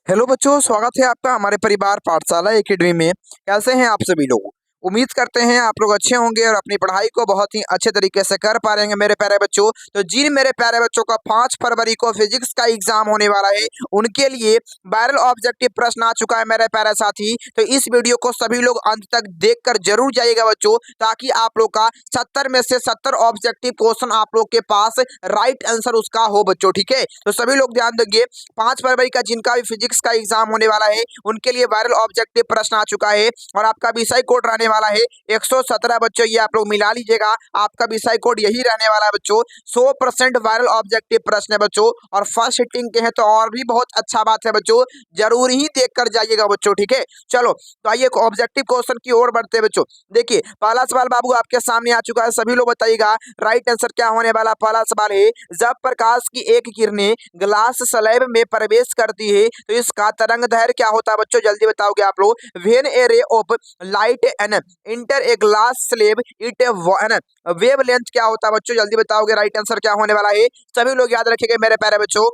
Hello बच्चों, स्वागत है आपका हमारे परिवार पाठशाला एकेडमी में। कैसे हैं आप सभी लोग? उम्मीद करते हैं आप लोग अच्छे होंगे और अपनी पढ़ाई को बहुत ही अच्छे तरीके से कर पा रहे हैं मेरे प्यारे बच्चों। तो जिन मेरे प्यारे बच्चों का 5 फरवरी को फिजिक्स का एग्जाम होने वाला है, उनके लिए वायरल ऑब्जेक्टिव प्रश्न आ चुका है मेरे प्यारे साथी। तो इस वीडियो को सभी लोग अंत तक देखकर जरूर जाइएगा बच्चों, ताकि आप लोग का 70 में से 70 ऑब्जेक्टिव क्वेश्चन आप लोग के पास राइट आंसर उसका हो बच्चों। ठीक है, तो सभी लोग ध्यान देंगे। 5 फरवरी का जिनका भी फिजिक्स का एग्जाम होने वाला है, उनके लिए वायरल ऑब्जेक्टिव प्रश्न आ चुका है और आपका विषय कोड रहने वाला है 117 बच्चों। ये आप लोग मिला लीजिएगा, आपका विषय कोड यही रहने वाला है बच्चों। 100% वायरल ऑब्जेक्टिव प्रश्न है बच्चों, और फर्स्ट हिटिंग के हैं तो और भी बहुत अच्छा बात है बच्चों। जरूर ही देख कर जाइएगा बच्चों। ठीक है, चलो तो आइए ऑब्जेक्टिव क्वेश्चन की ओर बढ़ते हैं बच्चों। देखिए पहला सवाल बाबू आपके सामने आ चुका है, सभी लोग बताइएगा राइट आंसर क्या होने वाला। पहला सवाल है, जब प्रकाश की एक किरणें ग्लास स्लैब में प्रवेश करती है तो इसका तरंग दैर्घ्य क्या होता है बच्चों? जल्दी बताओगे आप लोग। When a ray of light an enter a glass slab it an wavelength क्या होता है बच्चों? जल्दी बताओगे राइट आंसर क्या होने वाला है। सभी लोग याद रखिएगा मेरे प्यारे बच्चों,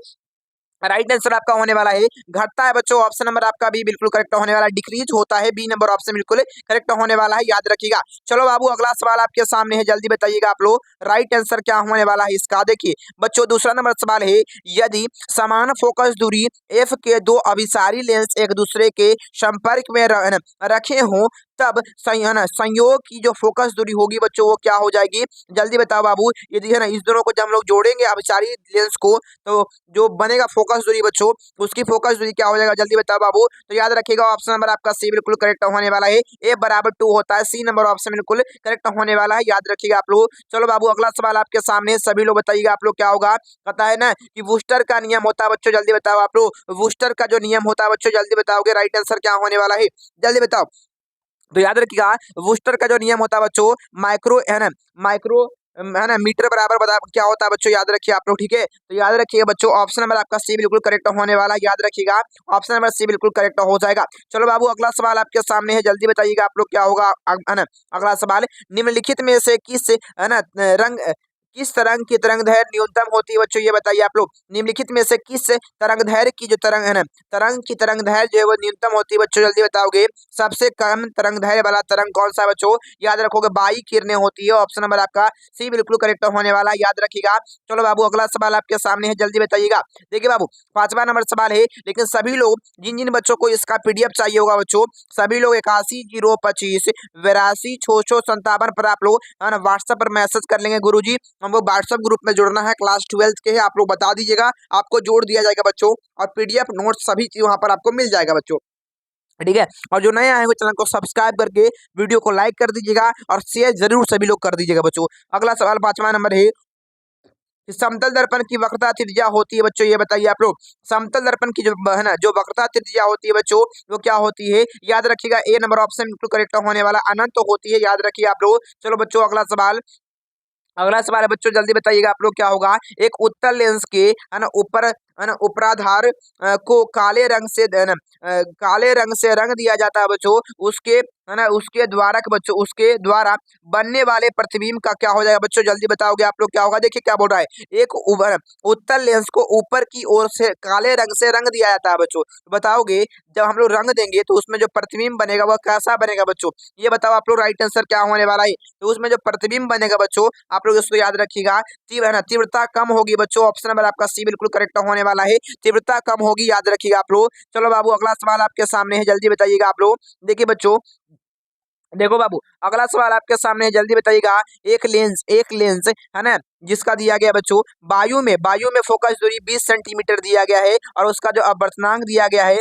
राइट आंसर आपका होने वाला है घटता है बच्चों। ऑप्शन नंबर आपका बी बिल्कुल करेक्ट होने वाला है। डिक्रीज होता है, बी नंबर ऑप्शन बिल्कुल करेक्ट होने वाला है, याद रखिएगा। चलो बाबू अगला सवाल आपके सामने है, जल्दी बताइएगा आप लोग राइट आंसर क्या होने वाला है इसका। देखिए बच्चों दूसरा नंबर सवाल है, यदि समान फोकस दूरी एफ के दो अभिसारी लेंस एक दूसरे के संपर्क में रखे हों, तब संयोग की जो फोकस दूरी होगी बच्चों वो क्या हो जाएगी? जल्दी बताओ बाबू। यदि है ना इस दोनों को जब हम लोग जोड़ेंगे अभिसारी लेंस को, तो जो बनेगा फोकस दूरी बच्चों, उसकी फोकस दूरी क्या हो जाएगा? जल्दी बताओ बाबू। तो याद रखिएगा ऑप्शन नंबर आपका सी बिल्कुल करेक्ट होने वाला है। ए बराबर 2 होता है, सी नंबर ऑप्शन बिल्कुल करेक्ट होने वाला है, याद रखिएगा आप लोग। चलो बाबू अगला सवाल आपके सामने, सभी लोग बताइएगा आप लोग क्या होगा। पता है ना कि वूस्टर का नियम होता है बच्चों, जल्दी बताओ आप लोग। वूस्टर का जो नियम होता है बच्चों, जल्दी बताओगे राइट आंसर क्या होने वाला है, जल्दी बताओ। तो याद रखिएगा वूस्टर का जो नियम होता है बच्चों, माइक्रो है ना, माइक्रो है ना मीटर बराबर बता क्या होता है बच्चों, याद रखिए आप लोग। ठीक है, तो याद रखिएगा बच्चों ऑप्शन नंबर आपका सी बिल्कुल करेक्ट होने वाला है, याद रखिएगा ऑप्शन नंबर सी बिल्कुल करेक्ट हो जाएगा। चलो बाबू अगला सवाल आपके सामने है, जल्दी बताइएगा आप लोग क्या होगा। है ना अगला सवाल, निम्नलिखित में से किस है ना रंग किस तरंग की तरंग दैर्घ्य न्यूनतम होती है बच्चों? ये बताइए आप लोग। निम्नलिखित में से किस तरंग दैर्घ्य की जो तरंग है ना, तरंग की तरंग दैर्घ्य जो है वो न्यूनतम होती है बच्चों? जल्दी बताओगे। सबसे कम तरंग दैर्घ्य वाला तरंग कौन सा है बच्चों? याद रखोगे बाई किरणें होती है, ऑप्शन नंबर आपका सी बिल्कुल करेक्ट होने वाला है, याद रखिएगा। चलो बाबू अगला सवाल आपके सामने है, जल्दी बताइएगा। देखिए बाबू 5वां नंबर सवाल है, लेकिन सभी लोग जिन जिन बच्चों को इसका पीडीएफ चाहिए होगा बच्चों, सभी लोग 81 025 82 57 पर आप लोग है ना व्हाट्सएप पर मैसेज कर लेंगे। गुरुजी हमको व्हाट्सएप ग्रुप में जुड़ना है, क्लास 12 के है, आप लोग बता दीजिएगा, आपको जोड़ दिया जाएगा बच्चों, और पीडीएफ नोट्स सभी चीज वहां पर आपको मिल जाएगा बच्चों। ठीक है, और जो नए आए हुए चैनल को सब्सक्राइब करके वीडियो को लाइक कर दीजिएगा और शेयर जरूर सभी लोग कर दीजिएगा बच्चों। अगला सवाल 5वां नंबर है कि समतल दर्पण की वक्रता त्रिज्या होती है बच्चों, ये बताइए आप लोग। समतल दर्पण की जो है ना जो वक्रता त्रिज्या होती है बच्चों, वो क्या होती है? याद रखिएगा ए नंबर ऑप्शन बिल्कुल करेक्ट होने वाला, अनंत होती है, याद रखिए आप लोग। चलो बच्चों अगला सवाल, अगला सवाल है बच्चों, जल्दी बताइएगा आप लोग क्या होगा। एक उत्तल लेंस के है ना ऊपर है ना ऊपराधार को काले रंग से है ना काले रंग से रंग दिया जाता है बच्चों, उसके है ना उसके द्वारा बच्चों उसके द्वारा बनने वाले प्रतिबिंब का क्या हो जाएगा बच्चों? जल्दी बताओगे आप लोग क्या होगा। देखिए क्या बोल रहा है, एक उत्तल लेंस को ऊपर की ओर से काले रंग से रंग दिया जाता है बच्चों। तो बताओगे जब हम लोग रंग देंगे तो उसमें जो प्रतिबिंब बनेगा वह कैसा बनेगा बच्चों? ये बताओ आप लोग राइट आंसर क्या होने वाला है। तो उसमें जो प्रतिबिंब बनेगा बच्चों, आप लोग इसको याद रखिएगा, तीव्र है ना तीव्रता कम होगी बच्चों, ऑप्शन नंबर आपका सी बिल्कुल करेक्ट होने वाला है, तीव्रता कम होगी, याद रखिएगा आप लोग। चलो बाबू अगला सवाल आपके सामने है, जल्दी बताइएगा आप लोग। देखिए बच्चों, देखो बाबू अगला सवाल आपके सामने है, जल्दी बताइएगा। एक लेंस है ना जिसका दिया गया बच्चों, वायु में फोकस दूरी 20 सेंटीमीटर दिया गया है, और उसका जो अपवर्तनांक दिया गया है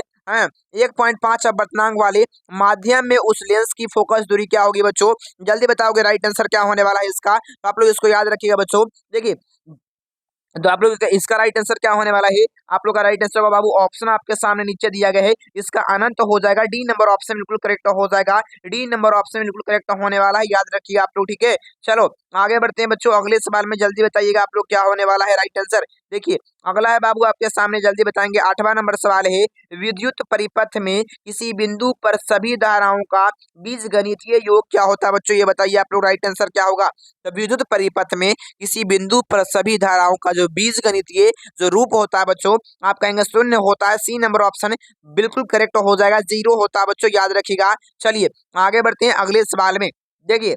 1.5 अपवर्तनांक वाले माध्यम में उस लेंस की फोकस दूरी क्या होगी बच्चों? जल्दी बताओगे राइट आंसर क्या होने वाला है इसका। तो आप लोग इसको याद रखिएगा बच्चों। देखिए तो आप लोग इसका राइट आंसर क्या होने वाला है, आप लोग का राइट आंसर होगा बाबू, ऑप्शन आपके सामने नीचे दिया गया है, इसका अनंत हो जाएगा, डी नंबर ऑप्शन बिल्कुल करेक्ट हो जाएगा, डी नंबर ऑप्शन बिल्कुल करेक्ट होने वाला है, याद रखिए आप लोग। ठीक है, चलो आगे बढ़ते हैं बच्चों, अगले सवाल में जल्दी बताइएगा आप लोग क्या होने वाला है राइट आंसर। देखिए अगला है बाबू आपके सामने, जल्दी बताएंगे। 8वां नंबर सवाल है, विद्युत परिपथ में किसी बिंदु पर सभी धाराओं का बीजगणितीय योग क्या होता है बच्चों, ये बताइए आप लोग। राइट आंसर क्या होगा? तो विद्युत परिपथ में किसी बिंदु पर सभी धाराओं का जो बीजगणितीय जो रूप होता है बच्चों, आप कहेंगे शून्य होता है। सी नंबर ऑप्शन बिल्कुल करेक्ट हो जाएगा, 0 होता है बच्चों, याद रखिएगा। चलिए आगे बढ़ते हैं अगले सवाल में। देखिए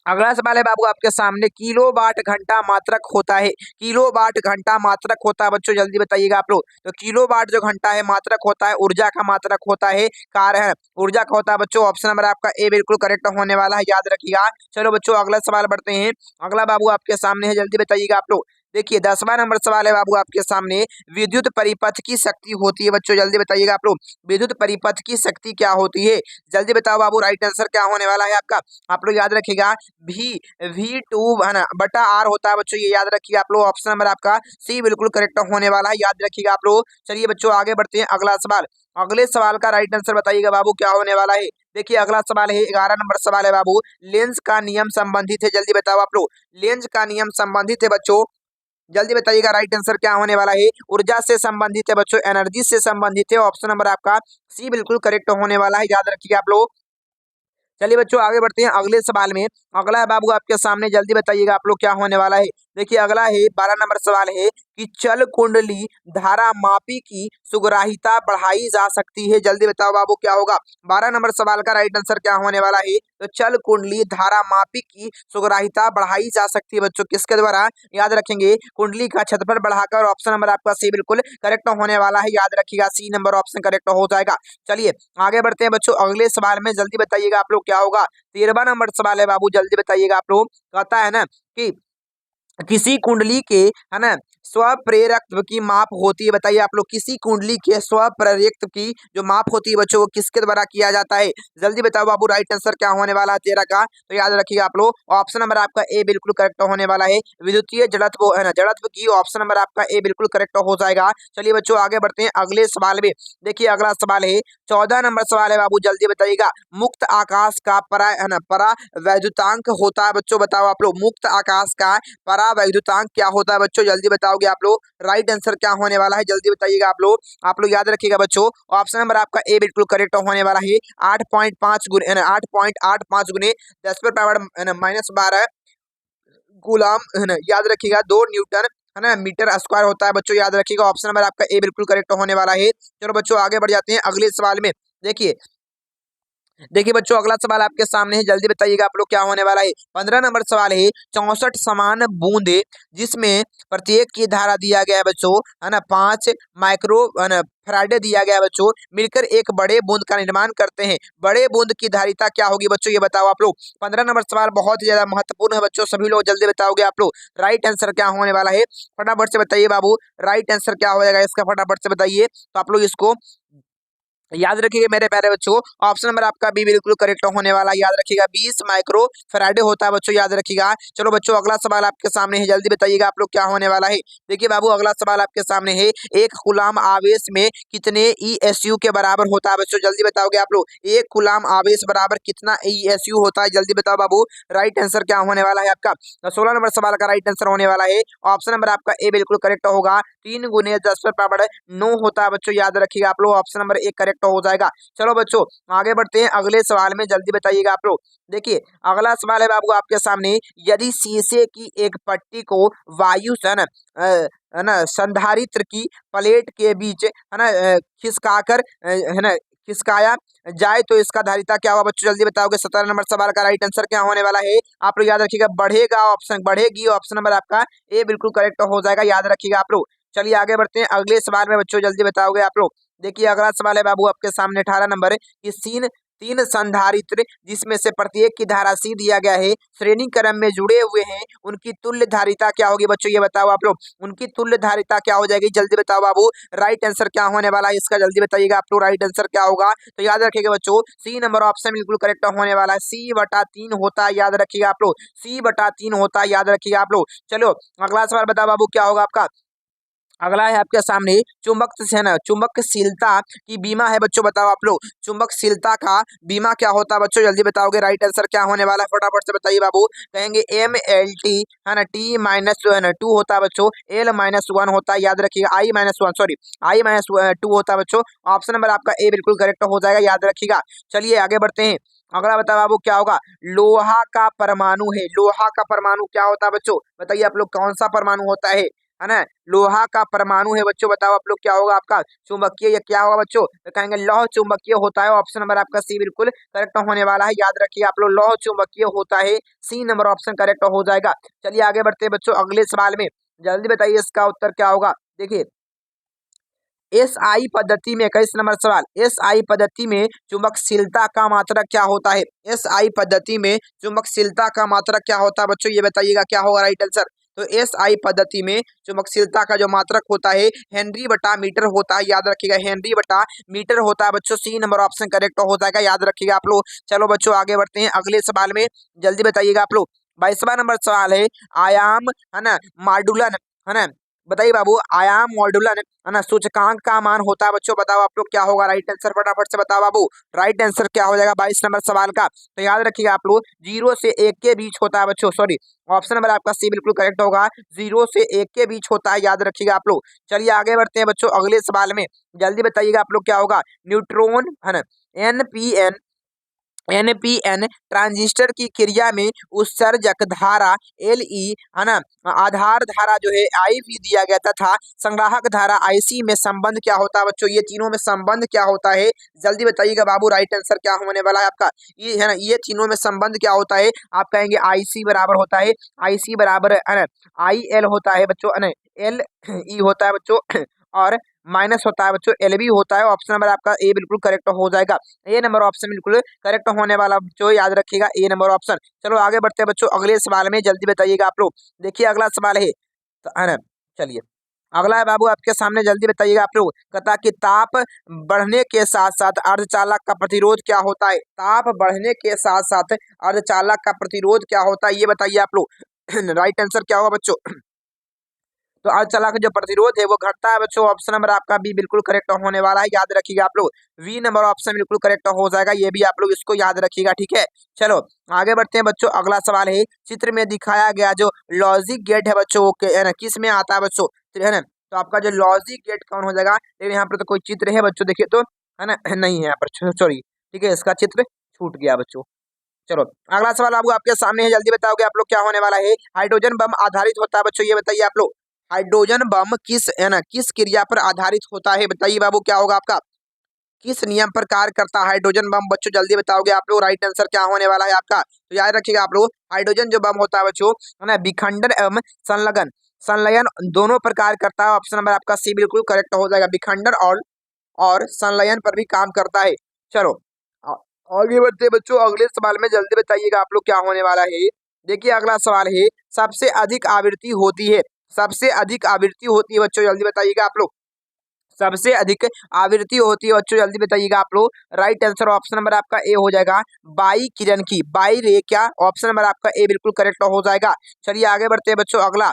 अगला सवाल है बाबू आपके सामने, किलोवाट घंटा मात्रक होता है, किलोवाट घंटा मात्रक होता है बच्चों, जल्दी बताइएगा आप लोग। तो किलोवाट जो घंटा है मात्रक होता है, ऊर्जा का मात्रक होता है, कार्य है ऊर्जा का होता है बच्चों। ऑप्शन नंबर आपका ए बिल्कुल करेक्ट होने वाला है, याद रखिएगा। चलो बच्चों अगला सवाल बढ़ते हैं। अगला बाबू आपके सामने है, जल्दी बताइएगा आप लोग। देखिए 10वां नंबर सवाल है बाबू आपके सामने, विद्युत परिपथ की शक्ति होती है बच्चों, जल्दी बताइएगा आप लोग। विद्युत परिपथ की शक्ति क्या होती है, जल्दी बताओ बाबू। राइट आंसर क्या होने वाला है आपका, आप लोग याद रखिएगा। V2 है ना बटा R होता है बच्चों, ये याद रखिए आप लोग। ऑप्शन नंबर आपका सी बिल्कुल करेक्ट होने वाला है, याद रखिएगा आप लोग। चलिए बच्चों आगे बढ़ते हैं, अगला सवाल। अगले सवाल का राइट आंसर बताइएगा बाबू क्या होने वाला है। देखिए अगला सवाल है, 11 नंबर सवाल है बाबू, लेंस का नियम संबंधित है, जल्दी बताओ आप लोग। लेंस का नियम संबंधित है बच्चों, जल्दी बताइएगा। राइट आंसर क्या होने वाला है? ऊर्जा से संबंधित है बच्चों, एनर्जी से संबंधित है। ऑप्शन नंबर आपका सी बिल्कुल करेक्ट होने वाला है, याद रखिएगा आप लोग। चलिए बच्चों आगे बढ़ते हैं अगले सवाल में। अगला है बाबू आपके सामने, जल्दी बताइएगा आप लोग क्या होने वाला है। देखिए अगला है 12 नंबर सवाल है कि चल कुंडली धारा मापी की सुग्राहिता बढ़ाई जा सकती है, जल्दी बताओ बाबू क्या होगा। 12 नंबर सवाल का राइट आंसर क्या होने वाला है? तो चल कुंडली धारा मापी की सुग्राहिता बढ़ाई जा सकती है बच्चों, किसके द्वारा, याद रखेंगे, कुंडली का क्षेत्रफल बढ़ाकर। ऑप्शन नंबर आपका सी बिल्कुल करेक्ट होने वाला है, याद रखिएगा। सी नंबर ऑप्शन करेक्ट हो जाएगा। चलिए आगे बढ़ते हैं बच्चों अगले सवाल में, जल्दी बताइएगा आप लोग क्या होगा। 13वां नंबर सवाल है बाबू, जल्दी बताइएगा आप लोग। कहता है ना कि किसी कुंडली के है ना स्वप्रेरकत्व की माप होती है, बताइए आप लोग। किसी कुंडली के स्वप्रेरकत्व की जो माप होती है बच्चों, वो किसके द्वारा किया जाता है, जल्दी बताओ बाबू। राइट आंसर क्या होने वाला है 13 का, तो याद रखिएगा आप लोग। ऑप्शन नंबर आपका ए बिल्कुल करेक्ट होने वाला है, विद्युतीय जड़त्व है ना, जड़त्व की। ऑप्शन नंबर आपका ए बिल्कुल करेक्ट हो जाएगा। चलिए बच्चों आगे बढ़ते हैं अगले सवाल में। देखिए अगला सवाल है 14 नंबर सवाल है बाबू, जल्दी बताइएगा। मुक्त आकाश का परा है ना परा वैद्युतांक होता है बच्चों, बताओ आप लोग। मुक्त आकाश का परावैद्युतांक क्या होता है बच्चों, जल्दी बताओगे आप लोग। राइट आंसर क्या होने वाला है, जल्दी बताइएगा आप लोग। आप लोग याद रखिएगा बच्चों। ऑप्शन नंबर आपका ए बिल्कुल करेक्ट होने वाला है, 8.5 गुने 8.85 गुने 10 पर पावर -12 गुलाम है ना, याद रखिएगा 2 न्यूटन है ना मीटर स्क्वायर होता है बच्चों, याद रखिएगा। ऑप्शन नंबर आपका ए बिल्कुल करेक्ट होने वाला है। चलो बच्चों आगे बढ़ जाते हैं अगले सवाल में। देखिए देखिए बच्चों अगला सवाल आपके सामने है, जल्दी बताइएगा आप लोग क्या होने वाला है। 15 नंबर सवाल है, 64 समान बूंदे जिसमें प्रत्येक की धारा दिया गया है बच्चों, है ना 5 माइक्रो है ना फैराडे दिया गया है बच्चों, मिलकर एक बड़े बूंद का निर्माण करते हैं। बड़े बूंद की धारिता क्या होगी बच्चों, ये बताओ आप लोग। 15 नंबर सवाल बहुत ही ज्यादा महत्वपूर्ण है बच्चों, सभी लोग जल्दी बताओगे आप लोग। राइट आंसर क्या होने वाला है, फटाफट से बताइए बाबू। राइट आंसर क्या हो जाएगा इसका, फटाफट से बताइए। तो आप लोग इसको याद रखिएगा मेरे प्यारे बच्चों। ऑप्शन नंबर आपका बी बिल्कुल करेक्ट होने वाला, याद रखिएगा 20 माइक्रो फैराडे होता है बच्चों, याद रखिएगा। चलो बच्चों अगला सवाल आपके सामने है, जल्दी बताइएगा आप लोग क्या होने वाला है। देखिए बाबू अगला सवाल आपके सामने है, एक कूलाम आवेश में कितने ESU के बराबर होता है बच्चों, जल्दी बताओगे आप लोग। एक कूलाम आवेश बराबर कितना ESU होता है, जल्दी बताओ बाबू। राइट आंसर क्या होने वाला है आपका, 16 नंबर सवाल का राइट आंसर होने वाला है। ऑप्शन नंबर आपका ए बिल्कुल करेक्ट होगा, 3 गुने 10 पर पावर 9 होता है बच्चों, याद रखिएगा आप लोग। ऑप्शन नंबर एक करेक्ट हो जाएगा। चलो बच्चों आगे बढ़ते हैं अगले सवाल में, जल्दी बताइएगा आप लोग। देखिए अगला सवाल है बाबू आपके सामने, यदि शीशे की एक पट्टी को वायु से है ना संधारित्र की प्लेट के बीच है ना खिसकाकर है ना खिसकाया जाए तो इसका धारिता क्या होगा बच्चों, जल्दी बताओगे। 17 नंबर सवाल का राइट आंसर क्या होने वाला है, आप लोग याद रखिएगा। बढ़ेगा ऑप्शन, बढ़ेगी। ऑप्शन नंबर आपका ए बिल्कुल करेक्ट हो जाएगा, याद रखिएगा आप लोग। चलिए आगे बढ़ते हैं अगले सवाल में बच्चों, जल्दी बताओगे आप लोग। देखिए अगला सवाल है बाबू आपके सामने 18 नंबर, कि तीन संधारित्र जिसमें से प्रत्येक की धारा सी दिया गया है, श्रेणी क्रम में जुड़े हुए हैं, उनकी तुल्य धारिता क्या होगी बच्चों, ये बताओ आप लोग। उनकी तुल्य धारिता क्या हो जाएगी, जल्दी बताओ बाबू। राइट आंसर क्या होने वाला है इसका, जल्दी बताइएगा आप लोग। राइट आंसर क्या होगा, तो याद रखिएगा बच्चों, सी नंबर ऑप्शन बिल्कुल करेक्ट होने वाला है, C/3 होता है, याद रखिएगा आप लोग। C/3 होता है, याद रखिएगा आप लोग। चलो अगला सवाल बताओ बाबू क्या होगा आपका। अगला है आपके सामने चुंबक से है ना, चुंबकशीलता की बीमा है बच्चों। बताओ आप लोग चुंबकशीलता का बीमा क्या होता है बच्चों, जल्दी बताओगे। राइट आंसर क्या होने वाला है, फटाफट से बताइए बाबू। कहेंगे MLT है ना, T माइनस जो है ना 2 होता है बच्चों, L-1 होता है, याद रखिएगा। I-1 सॉरी, I-2 होता है बच्चों। ऑप्शन नंबर आपका ए बिल्कुल करेक्ट हो जाएगा, याद रखिएगा। चलिए आगे बढ़ते हैं। अगला बताओ बाबू क्या होगा, लोहा का परमाणु है। लोहा का परमाणु क्या होता है बच्चों, बताइए आप लोग, कौन सा परमाणु होता है ना। लोहा का परमाणु है बच्चों, बताओ आप लोग क्या होगा आपका, चुंबकीय या क्या होगा बच्चों, तो कहेंगे लौह चुंबकीय होता है। ऑप्शन नंबर आपका सी बिल्कुल करेक्ट होने वाला है, याद रखिए आप लोग, लौह चुंबकीय होता है, सी नंबर ऑप्शन करेक्ट हो जाएगा। चलिए आगे बढ़ते हैं बच्चों अगले सवाल में, जल्दी बताइए इसका उत्तर क्या होगा। देखिए SI पद्धति में 21 नंबर सवाल, SI पद्धति में चुंबकशीलता का मात्रक क्या होता है। SI पद्धति में चुंबकशीलता का मात्रक क्या होता है बच्चों, ये बताइएगा क्या होगा राइट आंसर। तो SI पद्धति में चुंबकशीलता का जो मात्रक होता है हेनरी बटा मीटर होता है, याद रखिएगा, हेनरी बटा मीटर होता है बच्चों, सी नंबर ऑप्शन करेक्ट हो जाएगा, याद रखिएगा आप लोग। चलो बच्चों आगे बढ़ते हैं अगले सवाल में, जल्दी बताइएगा आप लोग। 22वां नंबर सवाल है आयाम है ना मॉड्यूलन है ना, बताइए बाबू, आयाम मॉड्यूलन है ना सूचकांक का मान होता है बच्चों। बताओ आप लोग क्या होगा राइट आंसर, फटाफट से बताओ बाबू। राइट आंसर क्या हो जाएगा 22 नंबर सवाल का, तो याद रखिएगा आप लोग 0 से 1 के बीच होता है बच्चों, सॉरी, ऑप्शन नंबर आपका सी बिल्कुल करेक्ट होगा, 0 से 1 के बीच होता है, याद रखिएगा आप लोग। चलिए आगे बढ़ते हैं बच्चों अगले सवाल में, जल्दी बताइएगा आप लोग क्या होगा, न्यूट्रॉन है ना, एनपीएन ट्रांजिस्टर की क्रिया में उत्सर्जक धारा LE है ना, आधार धारा जो है IV दिया गया था, संग्राहक धारा IC में संबंध क्या होता है बच्चों, ये तीनों में संबंध क्या होता है, जल्दी बताइएगा बाबू। राइट आंसर क्या होने वाला है आपका, ये है ना, ये तीनों में संबंध क्या होता है, आप कहेंगे IC बराबर होता है, IC बराबर है ना IL होता है बच्चों, है ना LE होता है बच्चों, और माइनस होता है बच्चों LB होता है। ऑप्शन नंबर आपका ए बिल्कुल करेक्ट हो जाएगा, ए नंबर ऑप्शन बिल्कुल करेक्ट होने वाला जो, याद रखिएगा ए नंबर ऑप्शन। चलो आगे बढ़ते हैं बच्चों अगले सवाल में, जल्दी बताइएगा आप लोग। देखिए अगला सवाल है है ना, चलिए अगला है बाबू आपके सामने, जल्दी बताइएगा आप लोग। कहता कि ताप बढ़ने के साथ साथ अर्धचालक का प्रतिरोध क्या होता है। ताप बढ़ने के साथ साथ अर्धचालक का प्रतिरोध क्या होता है, ये बताइए आप लोग। राइट आंसर क्या होगा बच्चों, तो अर्धचालक का जो प्रतिरोध है वो घटता है बच्चों। ऑप्शन नंबर आपका बी बिल्कुल करेक्ट होने वाला है, याद रखिएगा आप लोग, वी नंबर ऑप्शन बिल्कुल करेक्ट हो जाएगा, ये भी आप लोग इसको याद रखिएगा, ठीक है। चलो आगे बढ़ते हैं बच्चों अगला सवाल है, चित्र में दिखाया गया जो लॉजिक गेट है बच्चों, वो है ना किस में आता है बच्चों, है ना, तो आपका जो लॉजिक गेट कौन हो जाएगा, लेकिन यहाँ पर तो कोई चित्र है बच्चों, देखिए तो है ना, नहीं है यहाँ पर, सॉरी, ठीक है, इसका चित्र छूट गया बच्चों। चलो अगला सवाल बाबू आपके सामने है, जल्दी बताओगे आप लोग क्या होने वाला है। हाइड्रोजन बम आधारित होता है बच्चों, ये बताइए आप लोग, हाइड्रोजन बम किस है ना किस क्रिया पर आधारित होता है, बताइए बाबू क्या होगा आपका, किस नियम पर कार्य करता है हाइड्रोजन बम बच्चों, जल्दी बताओगे आप लोग। राइट आंसर क्या होने वाला है आपका, तो याद रखिएगा आप लोग, हाइड्रोजन जो बम होता है बच्चों, है ना, विखंडन एवं संलग्न संलयन दोनों पर कार्य करता है। ऑप्शन नंबर आपका सी बिल्कुल करेक्ट हो जाएगा, विखंडन और संलयन पर भी काम करता है। चलो आ- आगे बढ़ते हैं बच्चों अगले सवाल में, जल्दी बताइएगा आप लोग क्या होने वाला है। देखिए अगला सवाल है, सबसे अधिक आवृत्ति होती है, सबसे अधिक आवृत्ति होती है बच्चों, जल्दी बताइएगा आप लोग, सबसे अधिक आवृत्ति होती है बच्चों, जल्दी बताइएगा आप लोग। राइट आंसर ऑप्शन नंबर आपका ए हो जाएगा, बाई किरण की, बाई रे क्या, ऑप्शन नंबर आपका ए बिल्कुल करेक्ट हो जाएगा। चलिए आगे बढ़ते हैं बच्चों अगला,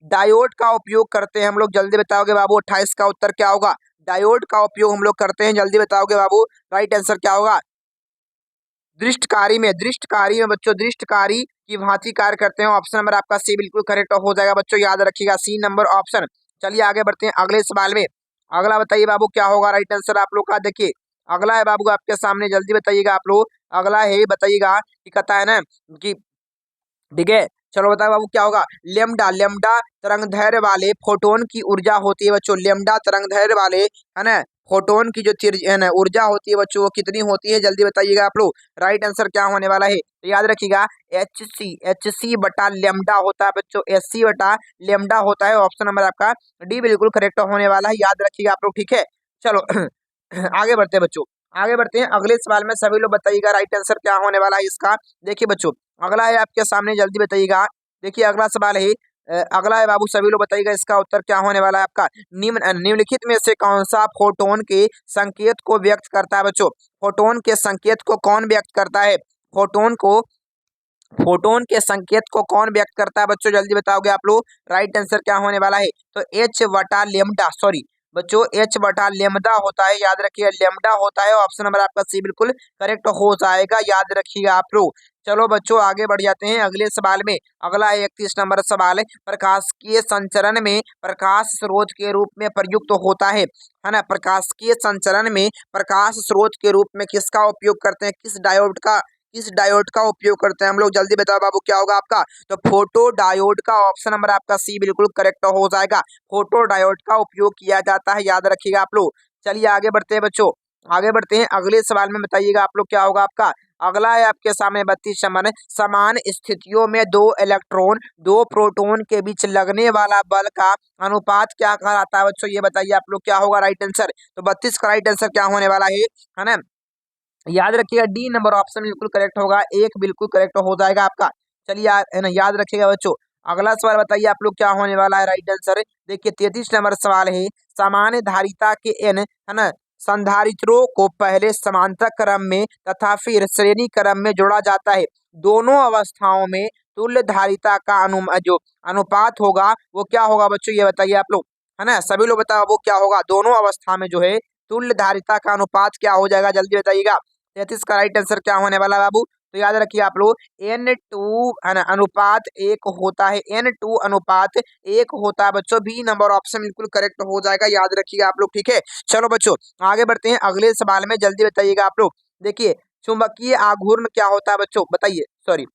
डायोड का उपयोग करते हैं हम लोग, जल्दी बताओगे बाबू, 28 का उत्तर क्या होगा। डायोड का उपयोग हम लोग करते हैं, जल्दी बताओगे बाबू, राइट आंसर क्या होगा। दृष्टकारी में बच्चों, दृष्टकारी की भांति कार्य करते हैं। ऑप्शन नंबर आपका सी बिल्कुल करेक्ट हो जाएगा बच्चों, याद रखिएगा सी नंबर ऑप्शन। चलिए आगे बढ़ते हैं अगले सवाल में, अगला बताइए बाबू क्या होगा राइट आंसर आप लोग का। देखिए अगला है बाबू आपके सामने, जल्दी बताइएगा आप लोग। अगला है बताइएगा कि कहता है ना कि, ठीक है, चलो बताओ बाबू क्या होगा। लेमडा, लेमडा तरंग दैर्घ्य वाले फोटोन की ऊर्जा होती है बच्चों, लेमडा तरंग दैर्घ्य वाले है ना फोटोन की जो है ना ऊर्जा होती है बच्चों, वो कितनी होती है, जल्दी बताइएगा आप लोग। राइट आंसर क्या होने वाला है, तो याद रखिएगा एच सी बटा लेमडा होता है बच्चों, SC बटा लेमडा होता है। ऑप्शन नंबर आपका डी बिल्कुल करेक्ट होने वाला है, याद रखिएगा आप लोग, ठीक है। चलो आगे बढ़ते हैं बच्चों, आगे बढ़ते हैं अगले सवाल में, सभी लोग बताइएगा राइट आंसर क्या होने वाला है इसका। देखिए बच्चों अगला है आपके सामने, जल्दी बताइएगा। देखिए अगला सवाल है, अगला है बाबू, सभी लोग बताइएगा इसका उत्तर क्या होने वाला है आपका। निम्नलिखित में से कौन सा फोटोन के संकेत को व्यक्त करता है बच्चों, फोटोन के संकेत को कौन व्यक्त करता है, फोटोन को फोटोन के संकेत को कौन व्यक्त करता है बच्चों, जल्दी बताओगे आप लोग। राइट आंसर क्या होने वाला है, तो एच बटा लेमडा, सॉरी बच्चों एच बटा लेमडा होता है, याद रखिएगा लेमडा होता है। ऑप्शन नंबर आपका सी बिल्कुल करेक्ट हो जाएगा, याद रखिएगा आप लोग। चलो बच्चों आगे बढ़ जाते हैं अगले सवाल में। अगला 31 नंबर सवाल है, प्रकाशिकीय संचरण में प्रकाश स्रोत के रूप में प्रयुक्त होता है ना। प्रकाशिकीय संचरण में प्रकाश स्रोत के रूप में किसका उपयोग करते हैं, किस डायोड का उपयोग करते हैं हम लोग, जल्दी बताओ बाबू क्या होगा आपका, तो फोटो डायोड का। ऑप्शन नंबर आपका सी बिल्कुल करेक्ट हो जाएगा, फोटो डायोड का उपयोग किया जाता है, याद रखिएगा आप लोग। चलिए आगे बढ़ते हैं बच्चों, आगे बढ़ते हैं अगले सवाल में, बताइएगा आप लोग क्या होगा आपका। अगला है आपके सामने 32 नंबर, समान स्थितियों में दो इलेक्ट्रॉन दो प्रोटॉन के बीच लगने वाला बल का अनुपात क्या कहलाता है बच्चों, ये बताइए आप लोग क्या होगा राइट आंसर। तो 32 का राइट आंसर क्या होने वाला है ना, याद रखिएगा डी नंबर ऑप्शन बिल्कुल करेक्ट होगा, एक बिल्कुल करेक्ट हो जाएगा आपका। चलिए है ना, याद रखिएगा बच्चों। अगला सवाल बताइए आप लोग क्या होने वाला है राइट आंसर। देखिए 33 नंबर सवाल है, सामान्य धारिता के एन है ना संधारित्रों को पहले समांतर क्रम में तथा फिर श्रेणी क्रम में जोड़ा जाता है। दोनों अवस्थाओं में तुल्य धारिता का जो अनुपात होगा वो क्या होगा बच्चों, ये बताइए आप लोग, है ना सभी लोग बताओ वो क्या होगा। दोनों अवस्था में जो है तुल्य धारिता का अनुपात क्या हो जाएगा, जल्दी बताइएगा। 33 का राइट आंसर क्या होने वाला बाबू, तो याद रखिए आप लोग N2 अनुपात 1 होता है, N2 अनुपात 1 होता है बच्चों। बी नंबर ऑप्शन बिल्कुल करेक्ट हो जाएगा, याद रखिएगा आप लोग, ठीक है। चलो बच्चों आगे बढ़ते हैं अगले सवाल में, जल्दी बताइएगा आप लोग। देखिए चुंबकीय आघूर्ण क्या होता है बच्चों, बताइए, सॉरी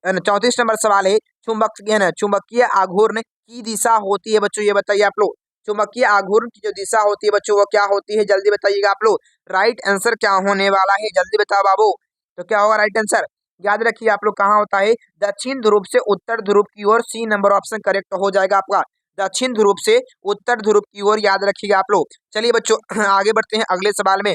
34 नंबर सवाल है, चुंबकीय आघूर्ण की दिशा होती है बच्चों, ये बताइए आप लोग। चुंबकीय आघूर्ण की जो दिशा होती है बच्चों वो क्या होती है, जल्दी बताइएगा आप लोग। राइट आंसर क्या होने वाला है, जल्दी बताओ बाबू, तो क्या होगा राइट आंसर, याद रखिए आप लोग कहाँ होता है, दक्षिण ध्रुव से उत्तर ध्रुव की ओर। सी नंबर ऑप्शन करेक्ट हो जाएगा आपका, दक्षिण ध्रुव से उत्तर ध्रुव की ओर, याद रखिएगा आप लोग। चलिए बच्चों आगे बढ़ते हैं अगले सवाल में।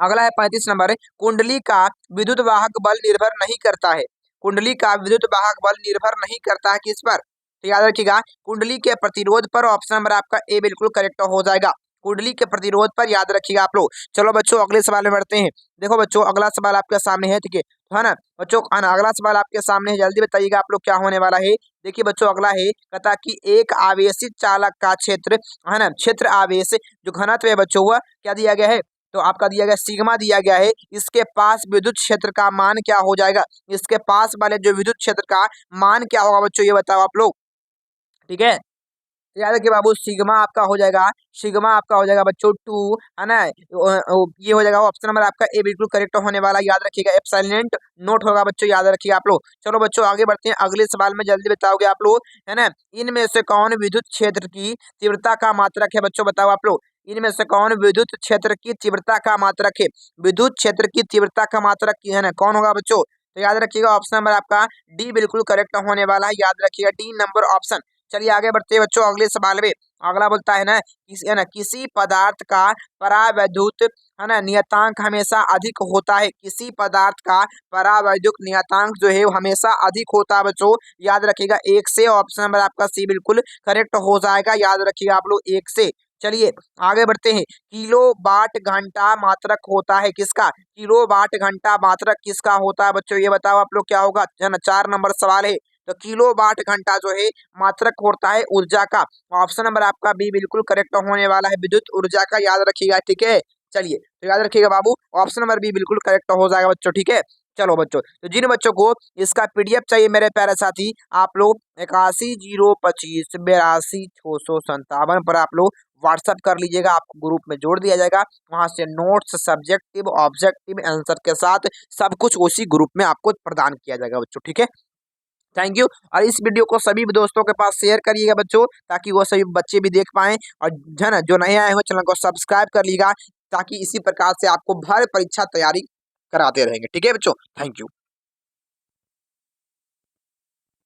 अगला है 35 नंबर, कुंडली का विद्युत वाहक बल निर्भर नहीं करता है। कुंडली का विद्युत वाहक बल निर्भर नहीं करता है किस पर, तो याद रखिएगा कुंडली के प्रतिरोध पर। ऑप्शन नंबर आपका ए बिल्कुल करेक्ट हो जाएगा, कुंडली के प्रतिरोध पर, याद रखिएगा आप लोग। चलो बच्चों अगले सवाल में बढ़ते हैं। देखो बच्चों अगला सवाल आपके सामने है, ठीक है ना बच्चों, है ना अगला सवाल आपके सामने है, जल्दी बताइएगा आप लोग क्या होने वाला है। देखिए बच्चों अगला है, कहता कि एक आवेशित चालक का क्षेत्र, है ना क्षेत्र आवेश जो घनत्व है बच्चों वह क्या दिया गया है, तो आपका दिया गया सिग्मा दिया गया है। इसके पास विद्युत क्षेत्र का मान क्या हो जाएगा, इसके पास वाले जो विद्युत क्षेत्र का मान क्या होगा बच्चों, ये बताओ आप लोग, ठीक है। याद रखिए बाबू सिग्मा आपका हो जाएगा, सिग्मा आपका हो जाएगा बच्चों 2, है ना ये हो जाएगा ऑप्शन नंबर आपका ए बिल्कुल करेक्ट होने वाला, याद रखिएगा। एप्सिलॉन नोट होगा बच्चों, याद रखिएगा आप लोग। चलो बच्चों आगे बढ़ते हैं अगले सवाल में, जल्दी बताओगे आप लोग, है ना इनमें से कौन विद्युत क्षेत्र की तीव्रता का मात्रक है बच्चों, बताओ आप लोग। इनमें से कौन विद्युत क्षेत्र की तीव्रता का मात्रक है, विद्युत क्षेत्र की तीव्रता का मात्रक की है ना कौन होगा बच्चों, तो याद रखिएगा ऑप्शन नंबर आपका डी बिल्कुल करेक्ट होने वाला है, याद रखिएगा डी नंबर ऑप्शन। चलिए आगे बढ़ते हैं बच्चों अगले सवाल में। अगला बोलता है ना किसी पदार्थ का परावैद्युत है ना नियतांक हमेशा अधिक होता है, किसी पदार्थ का परावैद्युत नियतांक जो है वो हमेशा अधिक होता है बच्चों, याद रखिएगा 1 से। ऑप्शन नंबर आपका सी बिल्कुल करेक्ट हो जाएगा, याद रखिएगा आप लोग 1 से। चलिए आगे बढ़ते हैं, किलो वाट घंटा मात्रक होता है किसका, किलो वाट घंटा मात्रक किसका होता है बच्चों, ये बताओ आप लोग क्या होगा, है ना 4 नंबर सवाल है। तो किलो वाट घंटा जो है मात्रक होता है ऊर्जा का। ऑप्शन नंबर आपका बी बिल्कुल करेक्ट होने वाला है, विद्युत ऊर्जा का, याद रखिएगा, ठीक है। चलिए तो याद रखिएगा बाबू ऑप्शन नंबर बी बिल्कुल करेक्ट हो जाएगा बच्चों, ठीक है। चलो बच्चों, तो जिन बच्चों को इसका पीडीएफ चाहिए मेरे प्यारे साथी, आप लोग 81 025 82 657 पर आप लोग व्हाट्सअप कर लीजिएगा, आपको ग्रुप में जोड़ दिया जाएगा। वहां से नोट्स सब्जेक्टिव ऑब्जेक्टिव आंसर के साथ सब कुछ उसी ग्रुप में आपको प्रदान किया जाएगा बच्चों, ठीक है। Thank you. और इस वीडियो को सभी दोस्तों के पास शेयर करिएगा बच्चों, ताकि वो सभी बच्चे भी देख पाएं, और है ना जो नए आए हो चैनल को सब्सक्राइब कर लीजिएगा, ताकि इसी प्रकार से आपको हर परीक्षा तैयारी कराते रहेंगे, ठीक है बच्चों। Thank you.